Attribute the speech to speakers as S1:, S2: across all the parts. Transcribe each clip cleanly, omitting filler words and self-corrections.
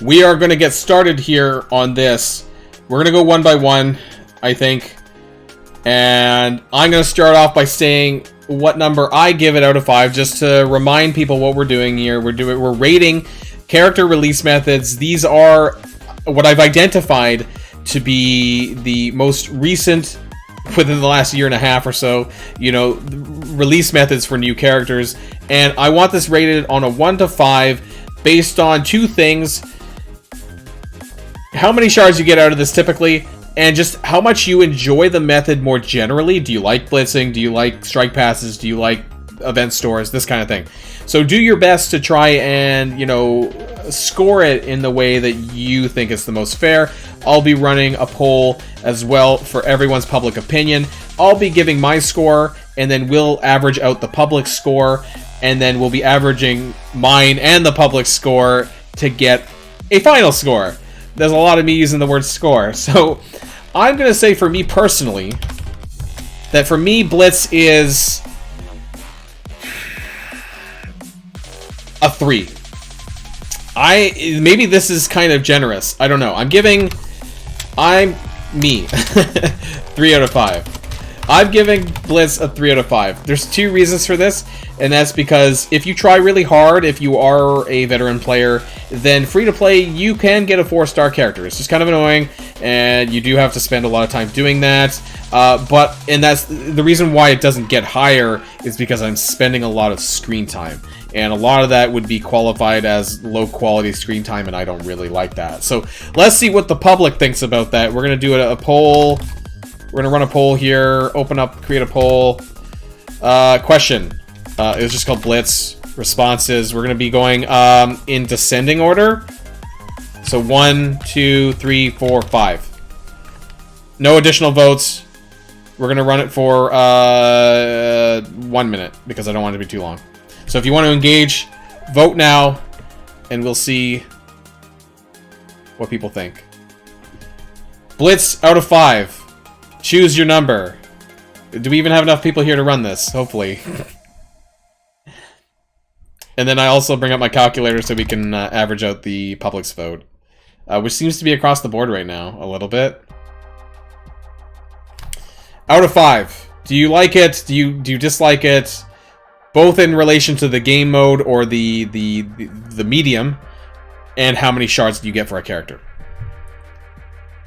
S1: we are going to get started here on this. We're going to go one by one, I think. And I'm going to start off by saying what number I give it out of 5, just to remind people what we're doing here. We're rating character release methods. These are what I've identified to be the most recent, within the last year and a half or so, you know, release methods for new characters. And I want this rated on a 1 to 5 based on two things: how many shards you get out of this typically, and just how much you enjoy the method more generally. Do you like blitzing? Do you like strike passes? Do you like event stores? This kind of thing. So do your best to try and, you know, score it in the way that you think is the most fair. I'll be running a poll as well for everyone's public opinion. I'll be giving my score, and then we'll average out the public score, and then we'll be averaging mine and the public score to get a final score. There's a lot of me using the word score. So I'm going to say, for me personally, that for me, Blitz is a 3. Maybe this is kind of generous. I don't know. I'm me 3 out of 5. I'm giving Blitz a 3 out of 5. There's two reasons for this, and that's because if you try really hard, if you are a veteran player, then free to play, you can get a 4-star character. It's just kind of annoying, and you do have to spend a lot of time doing that. And that's the reason why it doesn't get higher, is because I'm spending a lot of screen time. And a lot of that would be qualified as low-quality screen time, and I don't really like that. So let's see what the public thinks about that. We're going to do a poll. We're going to run a poll here. Open up, create a poll. Question. It was just called Blitz. Responses. We're going to be going in descending order. So 1, 2, 3, 4, 5. No additional votes. We're going to run it for 1 minute, because I don't want it to be too long. So if you want to engage, vote now, and we'll see what people think. Blitz out of 5. Choose your number. Do we even have enough people here to run this? Hopefully. And then I also bring up my calculator so we can average out the public's vote. Which seems to be across the board right now, a little bit. Out of 5. Do you like it? Do you dislike it? Both in relation to the game mode or the medium, and how many shards do you get for a character.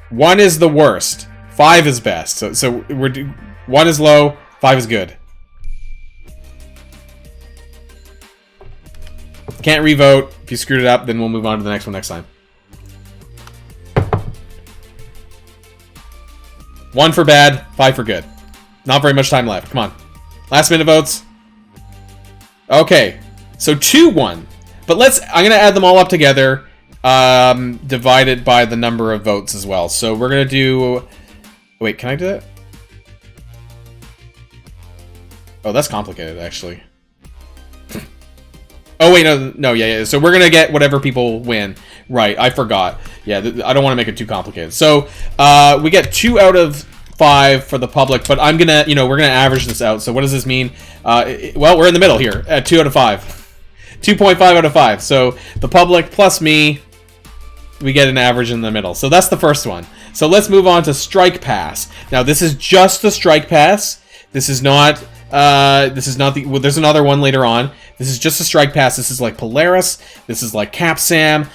S1: 1 is the worst. 5 is best. So 1 is low, 5 is good. Can't revote. If you screwed it up, then we'll move on to the next one next time. 1 for bad, 5 for good. Not very much time left. Come on. Last minute votes. Okay, so 2-1. But I'm going to add them all up together, divided by the number of votes as well. So we're going to do... Wait, can I do that? Oh, that's complicated, actually. Oh, wait, no, yeah. So we're going to get whatever people win. Right, I forgot. Yeah, I don't want to make it too complicated. So we get 2 out of 5 for the public, but I'm gonna, we're gonna average this out. So what does this mean? Well, we're in the middle here at 2 out of 5, 2.5 out of 5. So the public plus me, we get an average in the middle. So that's the first one. So let's move on to Strike Pass. Now this is just the Strike Pass. This is not the. Well, there's another one later on. This is just a Strike Pass. This is like Polaris. This is like Cap Sam.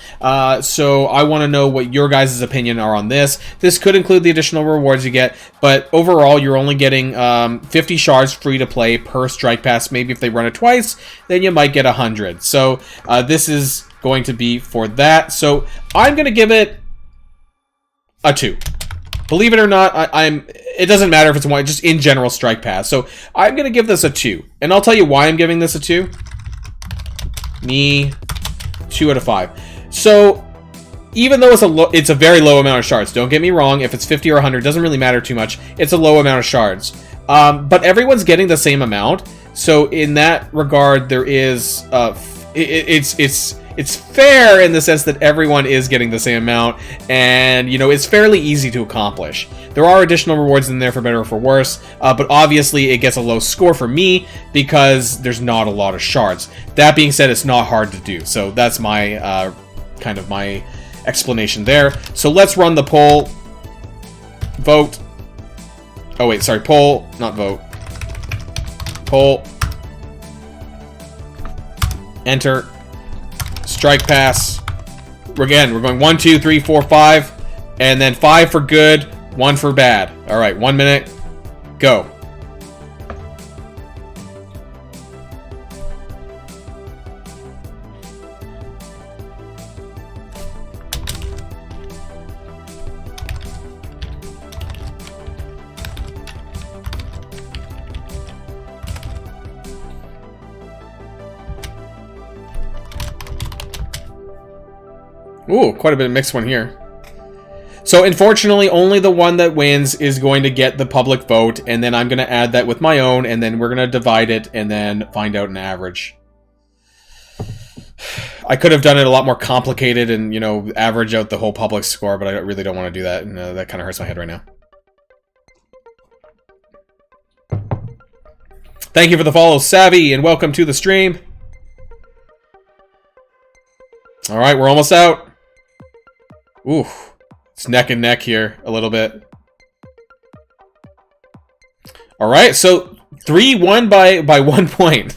S1: So I want to know what your guys' opinion are on this. This could include the additional rewards you get, but overall you're only getting 50 shards free to play per Strike Pass. Maybe if they run it twice, then you might get 100. So this is going to be for that. So I'm going to give it a 2. Believe it or not, it doesn't matter if it's 1, just in general Strike Pass. So I'm going to give this a 2. And I'll tell you why I'm giving this a 2. Me, 2 out of 5. So even though it's a very low amount of shards, don't get me wrong, if it's 50 or 100, it doesn't really matter too much. It's a low amount of shards. But everyone's getting the same amount. So in that regard, there is... It's fair in the sense that everyone is getting the same amount, and, it's fairly easy to accomplish. There are additional rewards in there for better or for worse, but obviously it gets a low score for me because there's not a lot of shards. That being said, it's not hard to do, so that's my, kind of my explanation there. So let's run the poll. Vote. Oh wait, sorry, poll, not vote. Poll. Enter. Strike pass. Again, we're going 1, 2, 3, 4, 5. And then 5 for good, 1 for bad. Alright, 1 minute. Go. Ooh, quite a bit of mixed one here. So, unfortunately, only the one that wins is going to get the public vote, and then I'm going to add that with my own, and then we're going to divide it, and then find out an average. I could have done it a lot more complicated and, you know, average out the whole public score, but I really don't want to do that, and that kind of hurts my head right now. Thank you for the follow, Savvy, and welcome to the stream. Alright, we're almost out. Ooh, it's neck and neck here a little bit. All right, so 3-1 by 1 point.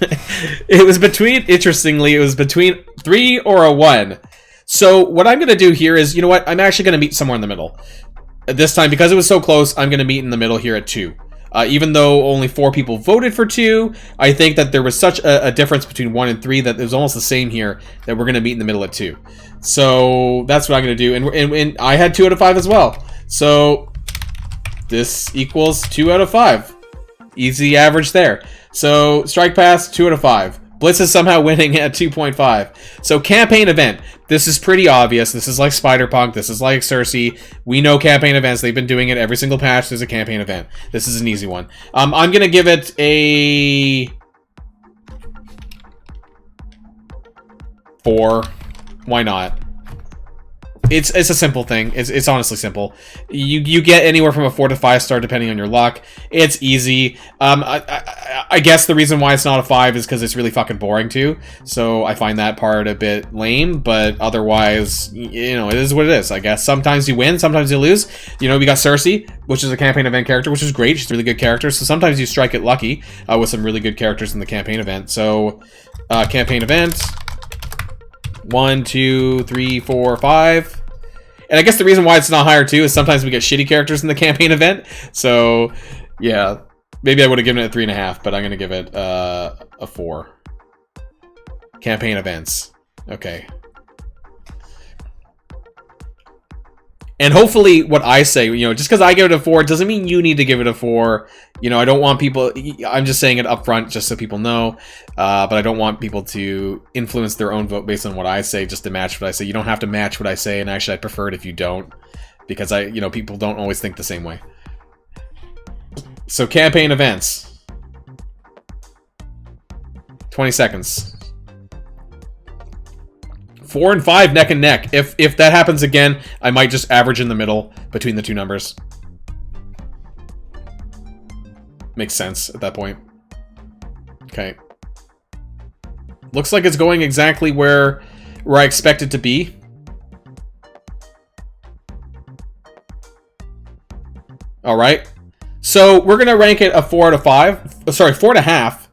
S1: It was between, interestingly, it was between 3 or a 1. So what I'm going to do here is, you know what, I'm actually going to meet somewhere in the middle. This time, because it was so close, I'm going to meet in the middle here at 2. Even though only 4 people voted for 2, I think that there was such a difference between 1 and 3 that it was almost the same here, that we're going to meet in the middle at 2. So that's what I'm going to do. And I had 2 out of 5 as well. So this equals 2 out of 5. Easy average there. So strike pass, 2 out of 5. Blitz is somehow winning at 2.5. So campaign event. This is pretty obvious. This is like Spider-Punk. This is like Cersei. We know campaign events. They've been doing it every single patch. There's a campaign event. This is an easy one. I'm going to give it a 4. Why not? It's a simple thing. It's honestly simple. You get anywhere from a 4 to 5 star depending on your luck. It's easy. I guess the reason why it's not a 5 is because it's really fucking boring too. So I find that part a bit lame. But otherwise, you know, it is what it is. I guess sometimes you win, sometimes you lose. You know, we got Cersei, which is a campaign event character, which is great. She's a really good character. So sometimes you strike it lucky with some really good characters in the campaign event. So campaign event. 1, 2, 3, 4, 5. And I guess the reason why it's not higher too is sometimes we get shitty characters in the campaign event. So, yeah. Maybe I would have given it a 3.5, but I'm going to give it a 4. Campaign events. Okay. And hopefully what I say, you know, just because I give it a 4 doesn't mean you need to give it a 4. You know, I don't want people, I'm just saying it up front just so people know. But I don't want people to influence their own vote based on what I say just to match what I say. You don't have to match what I say, and actually I prefer it if you don't. Because you know, people don't always think the same way. So campaign events. 20 seconds. 4 and 5 neck and neck. If that happens again, I might just average in the middle between the two numbers. Makes sense at that point. Okay. Looks like it's going exactly where I expect it to be. All right. So we're going to rank it a 4 out of 5. Sorry, 4.5.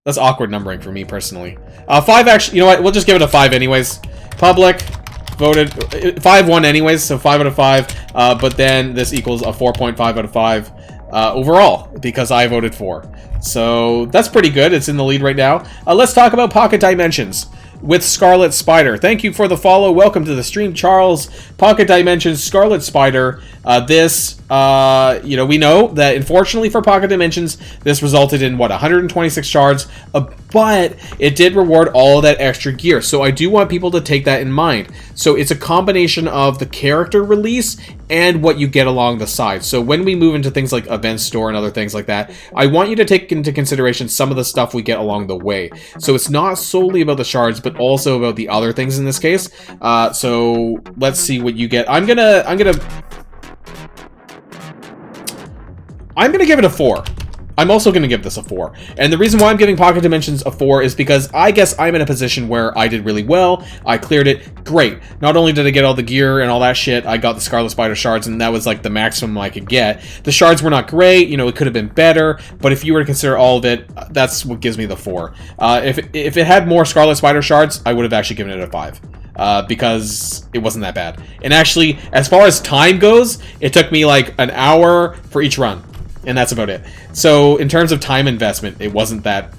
S1: That's awkward numbering for me personally. 5 actually, you know what? We'll just give it a 5 anyways. Public voted 5-1 anyways, so 5 out of 5. But then this equals a 4.5 out of 5 overall because I voted 4. So that's pretty good. It's in the lead right now. Let's talk about Pocket Dimensions with Scarlet Spider. Thank you for the follow. Welcome to the stream, Charles. Pocket Dimensions, Scarlet Spider. You know, we know that unfortunately for Pocket Dimensions, this resulted in, what, 126 shards, but it did reward all of that extra gear. So I do want people to take that in mind. So it's a combination of the character release and what you get along the side. So when we move into things like Event Store and other things like that, I want you to take into consideration some of the stuff we get along the way. So it's not solely about the shards, but also about the other things in this case. So let's see what you get. I'm gonna give it a 4. I'm also going to give this a 4. And the reason why I'm giving Pocket Dimensions a 4 is because I guess I'm in a position where I did really well. I cleared it. Great. Not only did I get all the gear and all that shit, I got the Scarlet Spider shards, and that was like the maximum I could get. The shards were not great. You know, it could have been better. But if you were to consider all of it, that's what gives me the 4. If it had more Scarlet Spider shards, I would have actually given it a 5. Because it wasn't that bad. And actually, as far as time goes, it took me like an hour for each run. And that's about it. So, in terms of time investment, it wasn't that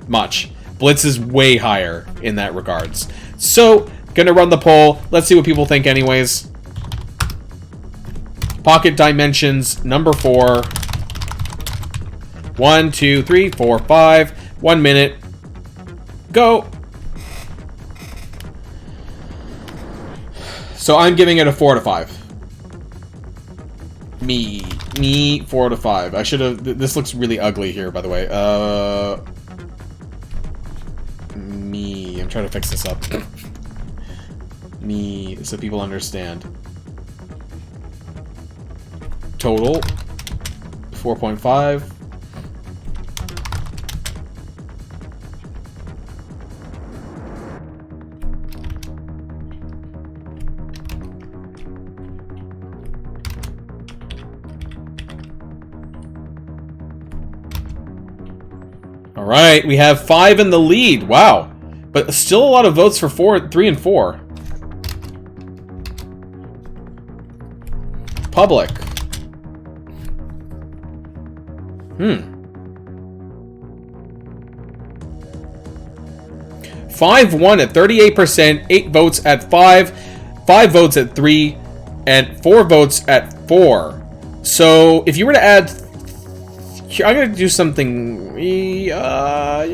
S1: much. Blitz is way higher in that regards. So, gonna run the poll. Let's see what people think anyways. Pocket Dimensions, number 4. 1, 2, 3, 4, 5. 1 minute. Go! So, I'm giving it a 4 out of 5. Me 4 out of 5. I should have. This looks really ugly here, by the way. I'm trying to fix this up. So people understand. Total 4.5. Alright, we have 5 in the lead. Wow. But still a lot of votes for 3 and 4. Public. 5-1 at 38%, 8 votes at 5, 5 votes at 3, and 4 votes at 4. So, if you were to add... I'm going to do something... yeah...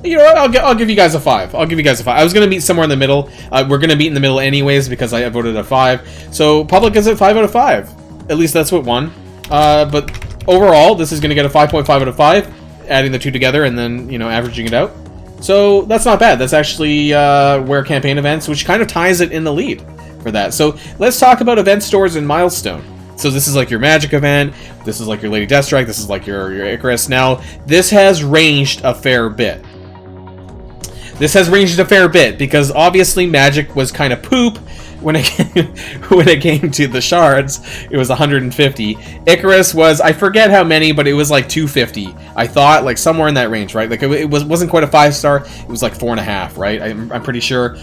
S1: You know what? I'll give you guys a 5. I'll give you guys a 5. I was going to meet somewhere in the middle. We're going to meet in the middle anyways because I voted a 5. So, public is at 5 out of 5. At least that's what won. But overall, this is going to get a 5.5 out of 5. Adding the two together and then, you know, averaging it out. So, that's not bad. That's actually where campaign events, which kind of ties it in the lead for that. So, let's talk about event stores and milestone. So this is like your magic event, this is like your Lady Deathstrike, this is like your Icarus. Now, this has ranged a fair bit. This has ranged a fair bit, because obviously magic was kind of poop when it came to the shards. It was 150. Icarus was, I forget how many, but it was like 250. I thought, like somewhere in that range, right? Like it wasn't quite a 5-star, it was like 4.5, right? I'm pretty sure.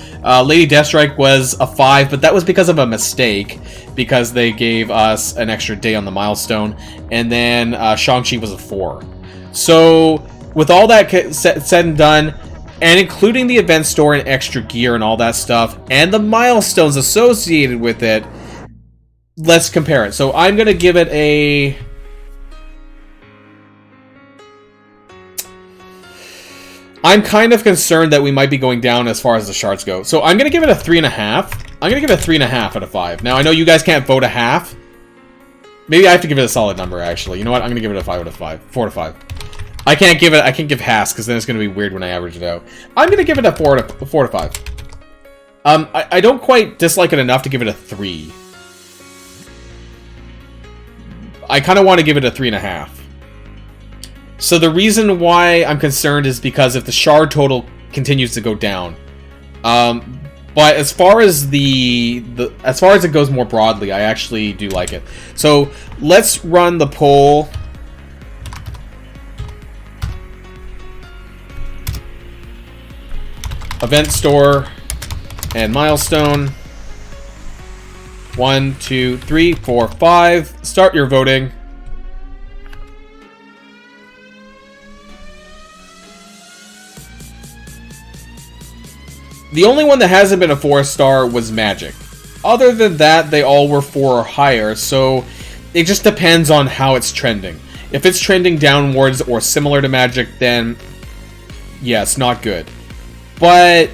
S1: Lady Deathstrike was a 5, but that was because of a mistake, because they gave us an extra day on the milestone. And then Shang-Chi was a 4. So with all that said and done, and including the event store and extra gear and all that stuff, and the milestones associated with it, let's compare it. So I'm going to give it a... I'm kind of concerned that we might be going down as far as the shards go. So I'm going to give it a 3.5. I'm going to give it a 3.5 out of 5. Now, I know you guys can't vote a half. Maybe I have to give it a solid number, actually. You know what? I'm going to give it a 5 out of 5. 4 to 5. I can't give halves, because then it's going to be weird when I average it out. I'm going to give it a 4 to 5. I don't quite dislike it enough to give it a 3. I kind of want to give it a 3.5. So the reason why I'm concerned is because if the shard total continues to go down. But as far as as far as it goes more broadly, I actually do like it. So let's run the poll. Event store and milestone. 1, 2, 3, 4, 5. Start your voting. The only one that hasn't been a 4-star was Magic. Other than that, they all were 4 or higher, so it just depends on how it's trending. If it's trending downwards or similar to Magic, then yes, not good. But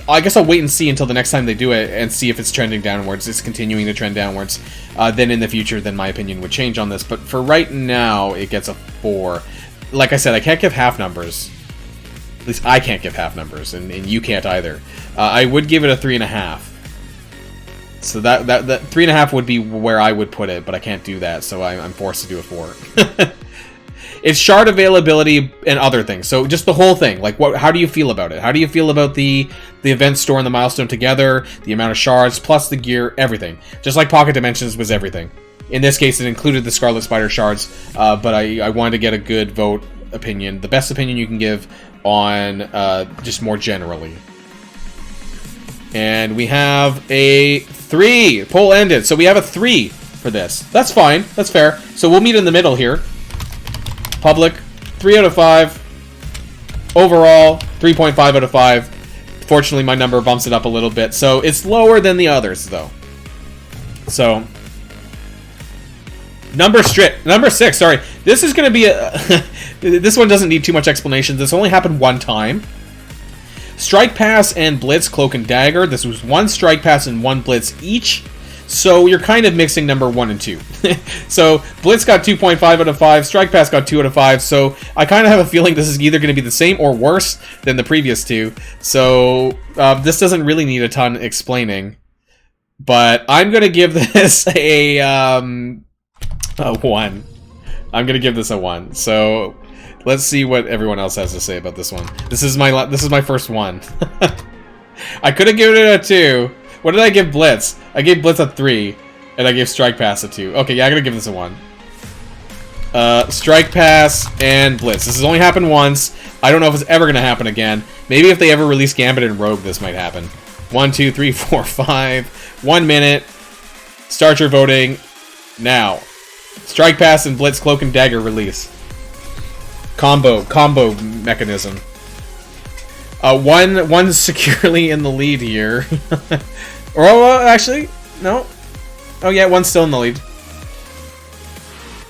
S1: I guess I'll wait and see until the next time they do it and see if it's trending downwards. It's continuing to trend downwards. Then in the future, then my opinion would change on this. But for right now, it gets a 4. Like I said, I can't give half numbers. At least I can't give half numbers, and you can't either. I would give it a 3.5. So that 3.5 would be where I would put it, but I can't do that, so I'm forced to do a 4. It's shard availability and other things. So just the whole thing. Like, how do you feel about it? How do you feel about the event store and the milestone together, the amount of shards, plus the gear, everything? Just like Pocket Dimensions was everything. In this case, it included the Scarlet Spider shards, but I wanted to get a good vote opinion. The best opinion you can give on just more generally. And we have a 3. Poll ended. So we have a 3 for this. That's fine. That's fair. So we'll meet in the middle here. Public, 3 out of 5. Overall, 3.5 out of 5. Fortunately, my number bumps it up a little bit. So it's lower than the others, though. So, number 6, sorry. This is going to be a... this one doesn't need too much explanation. This only happened one time. Strike Pass and Blitz, Cloak and Dagger. This was 1 Strike Pass and 1 Blitz each. So you're kind of mixing number 1 and 2. So Blitz got 2.5 out of 5. Strike Pass got 2 out of 5. So I kind of have a feeling this is either going to be the same or worse than the previous 2. So this doesn't really need a ton explaining. But I'm going to give this a 1. I'm going to give this a 1. So let's see what everyone else has to say about this one. This is my first one. I could have given it a 2. What did I give Blitz? I gave Blitz a 3, and I gave Strike Pass a 2. Okay, yeah, I'm gonna give this a 1. Strike Pass and Blitz. This has only happened once. I don't know if it's ever gonna happen again. Maybe if they ever release Gambit and Rogue, this might happen. 1, 2, 3, 4, 5. 1 minute. Start your voting now. Strike Pass and Blitz Cloak and Dagger release. Combo mechanism. One's securely in the lead here. Or actually, no. Oh yeah, one's still in the lead.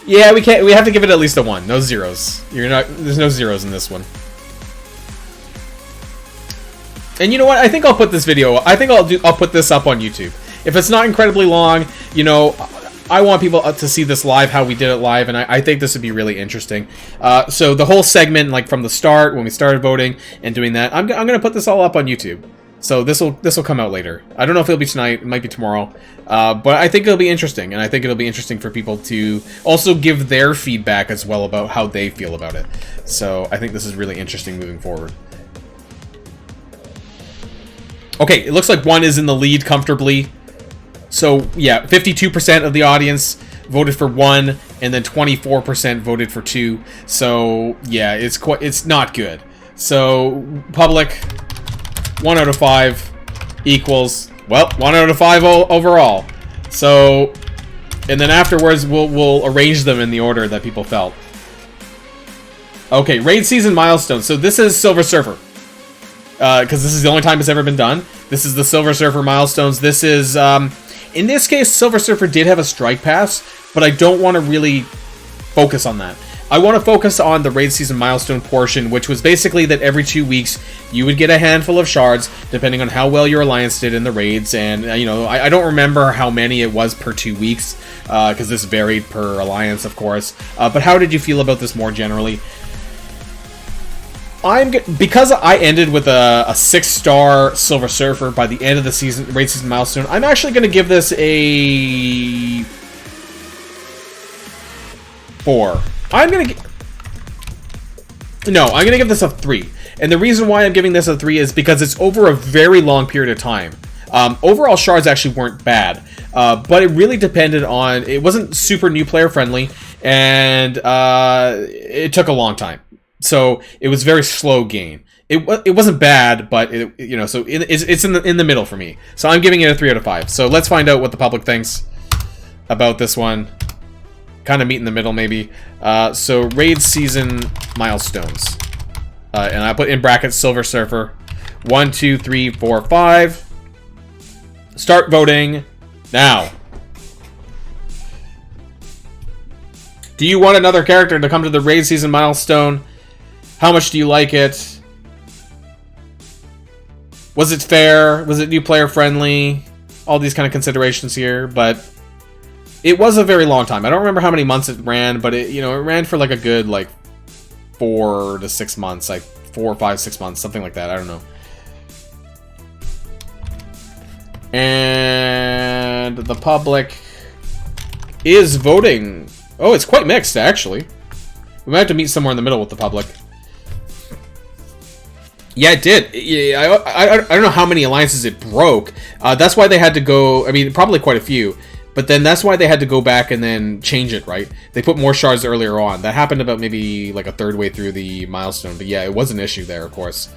S1: Yeah, we have to give it at least a 1. No zeros. There's no zeros in this one. And you know what? I think I'll put this video. I'll put this up on YouTube. If it's not incredibly long, you know, I want people to see this live, how we did it live, and I think this would be really interesting. So the whole segment, like from the start, when we started voting and doing that, I'm gonna put this all up on YouTube. So this will come out later. I don't know if it'll be tonight. It might be tomorrow. But I think it'll be interesting, and I think it'll be interesting for people to also give their feedback as well about how they feel about it. So I think this is really interesting moving forward. Okay, it looks like 1 is in the lead comfortably. So yeah, 52% of the audience voted for 1, and then 24% voted for 2. So yeah, it's not good. So public, 1 out of 5 equals, well, 1 out of 5 overall. So, and then afterwards we'll arrange them in the order that people felt. Okay, raid season milestone. So this is Silver Surfer. Because this is the only time it's ever been done. This is the Silver Surfer milestones. This is, in this case, Silver Surfer did have a strike pass, but I don't want to really focus on that. I want to focus on the raid season milestone portion, which was basically that every 2 weeks you would get a handful of shards, depending on how well your alliance did in the raids. And, you know, I don't remember how many it was per 2 weeks, because this varied per alliance, of course. But how did you feel about this more generally? Because I ended with a 6-star Silver Surfer by the end of the season, raid season milestone, I'm actually going to give this a 4. I'm going to give this a 3. And the reason why I'm giving this a 3 is because it's over a very long period of time. Overall shards actually weren't bad, but it really depended on, it wasn't super new player friendly, and it took a long time. So it was very slow gain. It wasn't bad, but it's in the middle for me. So I'm giving it a 3 out of 5. So let's find out what the public thinks about this one. Kind of meet in the middle, maybe. So raid season milestones, and I put in brackets Silver Surfer. 1, 2, 3, 4, 5. Start voting now. Do you want another character to come to the raid season milestone? How much do you like it? Was it fair? Was it new player friendly? All these kind of considerations here, but it was a very long time. I don't remember how many months it ran, but it ran for like a good 4 to 6 months, like 4, 5, 6 months, something like that. I don't know. And the public is voting. Oh, it's quite mixed, actually. We might have to meet somewhere in the middle with the public. Yeah, it did. Yeah, I don't know how many alliances it broke. That's why they had to go... I mean, probably quite a few. But then that's why they had to go back and then change it, right? They put more shards earlier on. That happened about maybe like a third way through the milestone. But yeah, it was an issue there, of course.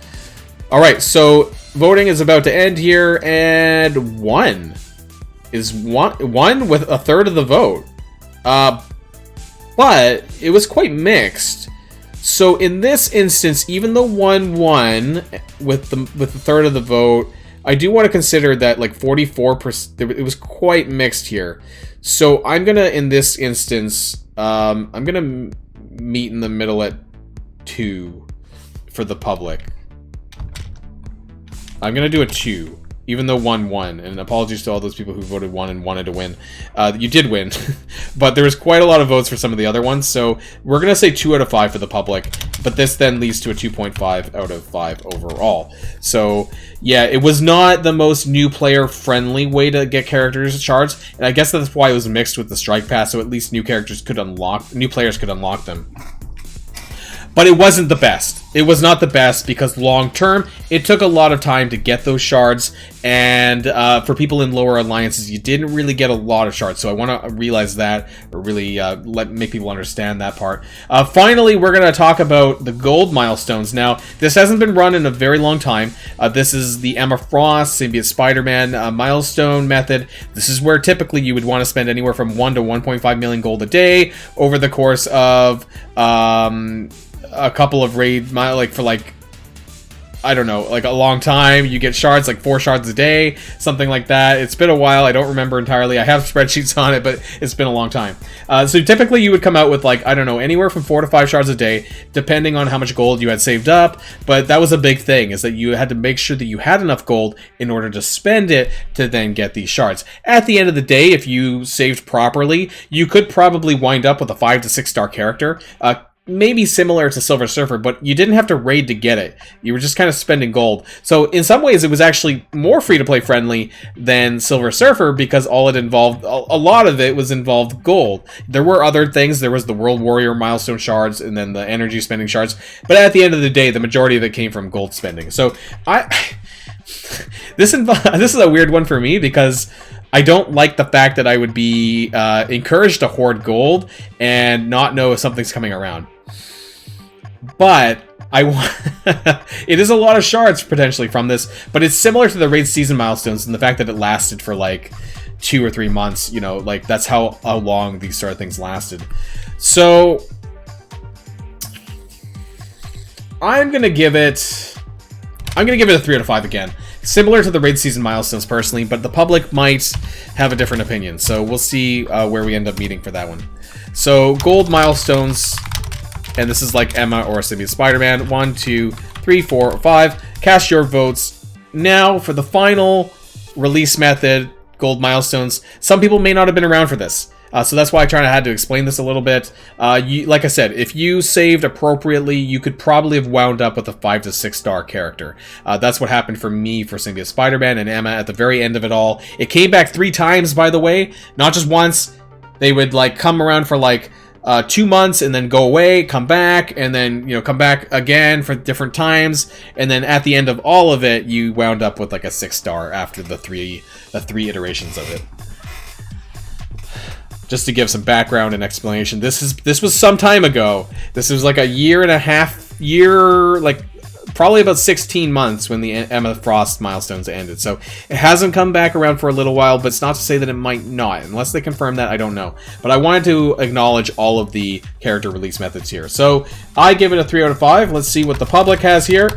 S1: Alright, so voting is about to end here. And one with a third of the vote. But it was quite mixed. So in this instance, even though 1 won with the third of the vote, I do want to consider that like 44%, it was quite mixed here. So I'm gonna, in this instance, I'm gonna meet in the middle at 2 for the public. I'm gonna do a 2. Even though 1 won, and apologies to all those people who voted 1 and wanted to win. You did win, but there was quite a lot of votes for some of the other ones, so we're going to say 2 out of 5 for the public, but this then leads to a 2.5 out of 5 overall. So, yeah, it was not the most new player-friendly way to get characters shards, and I guess that's why it was mixed with the Strike Pass, so at least new players could unlock them. But it wasn't the best. It was not the best because long term, it took a lot of time to get those shards. And for people in lower alliances, you didn't really get a lot of shards. So I want to realize that, or really make people understand that part. Finally, we're going to talk about the gold milestones. Now, this hasn't been run in a very long time. This is the Emma Frost, Symbiote Spider-Man milestone method. This is where typically you would want to spend anywhere from 1 to 1.5 million gold a day over the course of... a couple of raid, like for like, I don't know, like a long time. You get shards, like 4 shards a day, something like that. It's been a while. I don't remember entirely. I have spreadsheets on it, but it's been a long time. So typically you would come out with like, I don't know, anywhere from 4 to 5 shards a day, depending on how much gold you had saved up. But that was a big thing, is that you had to make sure that you had enough gold in order to spend it to then get these shards. At the end of the day, if you saved properly, you could probably wind up with a 5 to 6 star character. Maybe similar to Silver Surfer, but you didn't have to raid to get it. You were just kind of spending gold. So in some ways, it was actually more free-to-play friendly than Silver Surfer because all it involved, a lot of it was involved gold. There were other things. There was the World Warrior milestone shards and then the energy spending shards. But at the end of the day, the majority of it came from gold spending. So this is a weird one for me because I don't like the fact that I would be encouraged to hoard gold and not know if something's coming around. But it is a lot of shards potentially from this, but it's similar to the raid season milestones and the fact that it lasted for like 2 or 3 months. You know, like that's how long these sort of things lasted. So I'm gonna give it a 3 out of 5 again. Similar to the raid season milestones personally, but the public might have a different opinion. So we'll see where we end up meeting for that one. So gold milestones, and this is like Emma or Symbiote Spider-Man. 1, 2, 3, 4, 5. Cast your votes now for the final release method, gold milestones. Some people may not have been around for this. So that's why I had to explain this a little bit. Like I said, if you saved appropriately, you could probably have wound up with a 5 to 6 star character. That's what happened for me for Symbiote Spider-Man and Emma at the very end of it all. It came back 3 times, by the way, not just once. They would like come around for like 2 months and then go away, come back, and then, you know, come back again for different times. And then at the end of all of it, you wound up with like a 6 star after the three iterations of it. Just to give some background and explanation, this was some time ago. This was like a year and a half, like probably about 16 months when the Emma Frost milestones ended. So it hasn't come back around for a little while, but it's not to say that it might not. Unless they confirm that, I don't know. But I wanted to acknowledge all of the character release methods here. So I give it a 3 out of 5. Let's see what the public has here.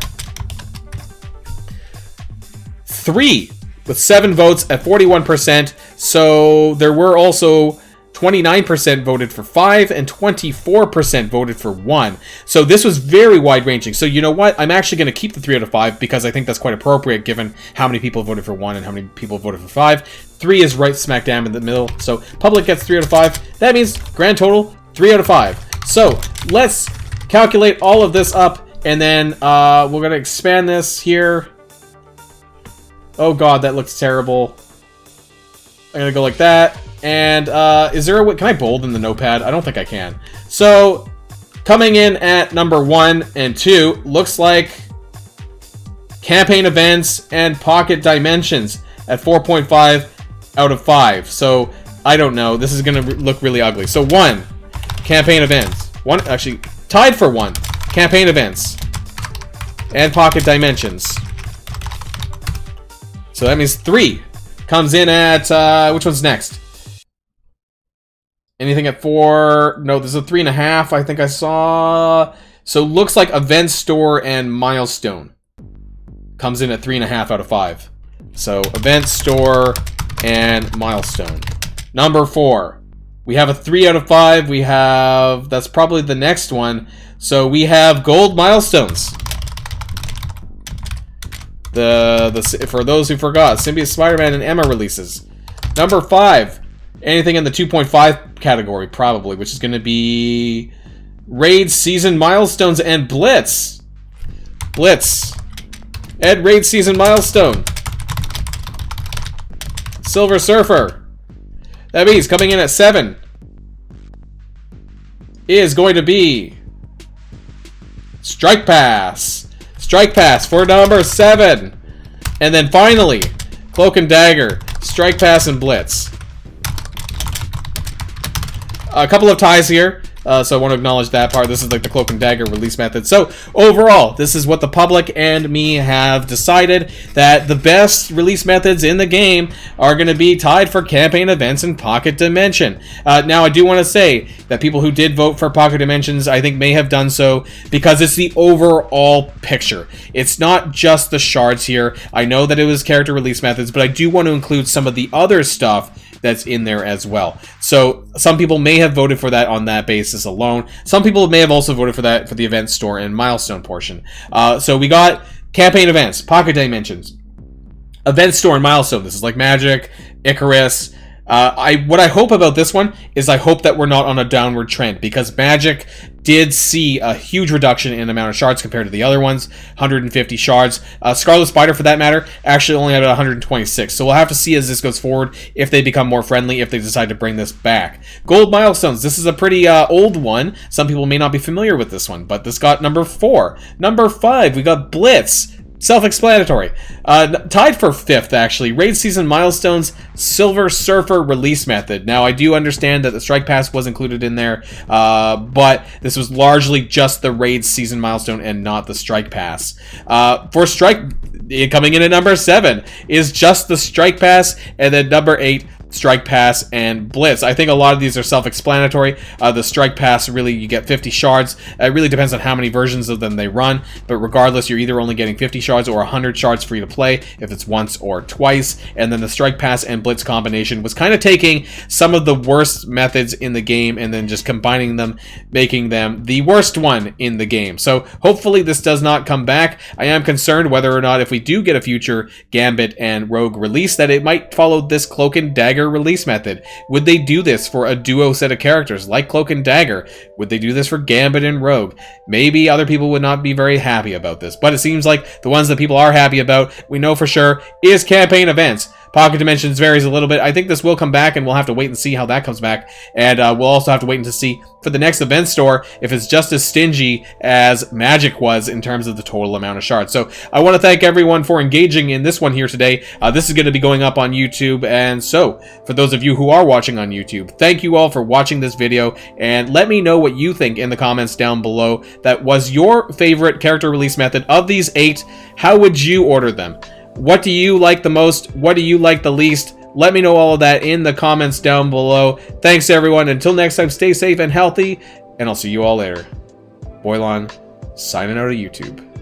S1: 3 with 7 votes at 41%. So there were also 29% voted for 5 and 24% voted for 1. So this was very wide-ranging. So you know what? I'm actually going to keep the 3 out of 5 because I think that's quite appropriate given how many people voted for 1 and how many people voted for 5. 3 is right smack down in the middle. So public gets 3 out of 5. That means grand total 3 out of 5. So let's calculate all of this up and then we're going to expand this here. Oh god, that looks terrible. I'm gonna go like that. And is there a way? Can I bold in the notepad? I don't think I can. So coming in at number 1 and 2 looks like campaign events and pocket dimensions at 4.5 out of 5. So I don't know. This is gonna look really ugly. So 1, campaign events. 1, actually tied for 1, campaign events and pocket dimensions. So that means 3 comes in at which one's next? Anything at 4? No, there's a 3.5 I think I saw. So looks like event store and milestone comes in at 3.5 out of 5. So event store and milestone. Number 4, we have a 3 out of 5. We have, that's probably the next one. So we have gold milestones. For those who forgot, Symbiote Spider-Man and Emma releases. Number 5, anything in the 2.5 category, probably, which is going to be Raid Season Milestones and Blitz. Blitz. And Raid Season Milestone. Silver Surfer. That means coming in at 7 is going to be Strike Pass. Strike Pass for number 7. And then finally, Cloak and Dagger, Strike Pass, and Blitz. A couple of ties here, so I want to acknowledge that part. This is like the Cloak and Dagger release method. So overall, this is what the public and me have decided, that the best release methods in the game are going to be tied for campaign events and pocket dimension. Now, I do want to say that people who did vote for pocket dimensions, I think, may have done so because it's the overall picture. It's not just the shards here. I know that it was character release methods, but I do want to include some of the other stuff that's in there as well. So some people may have voted for that on that basis alone. Some people may have also voted for that for the event store and milestone portion. So we got campaign events, pocket dimensions, event store and milestone. This is like Magic, Icarus. What I hope about this one is I hope that we're not on a downward trend, because Magic did see a huge reduction in the amount of shards compared to the other ones, 150 shards. Scarlet Spider, for that matter, actually only had 126. So we'll have to see as this goes forward if they become more friendly, if they decide to bring this back. Gold milestones. This is a pretty old one. Some people may not be familiar with this one, but this got number 4. Number 5, we got Blitz. Self-explanatory. Tied for 5th, actually. Raid Season Milestones, Silver Surfer release method. Now, I do understand that the Strike Pass was included in there, but this was largely just the Raid Season Milestone and not the Strike Pass. For Strike, coming in at number 7, is just the Strike Pass, and then number 8, Strike Pass and Blitz. I think a lot of these are self-explanatory. The Strike Pass, really, you get 50 shards. It really depends on how many versions of them they run, but regardless, you're either only getting 50 shards or 100 shards free to play if it's once or twice. And then the Strike Pass and Blitz combination was kind of taking some of the worst methods in the game and then just combining them, making them the worst one in the game. So hopefully this does not come back. I am concerned whether or not, if we do get a future Gambit and Rogue release, that it might follow this Cloak and Dagger release method. Would they do this for a duo set of characters like Cloak and Dagger? Would they do this for Gambit and Rogue? Maybe other people would not be very happy about this, but it seems like the ones that people are happy about, we know for sure, is campaign events. Pocket Dimensions varies a little bit. I think this will come back, and we'll have to wait and see how that comes back. And we'll also have to wait and see for the next event store if it's just as stingy as Magic was in terms of the total amount of shards. So I want to thank everyone for engaging in this one here today. This is going to be going up on YouTube, and so for those of you who are watching on YouTube, thank you all for watching this video, and let me know what you think in the comments down below. That was your favorite character release method of these 8. How would you order them? What do you like the most? What do you like the least? Let me know all of that in the comments down below. Thanks, everyone. Until next time, stay safe and healthy, and I'll see you all later. Boilon, signing out of YouTube.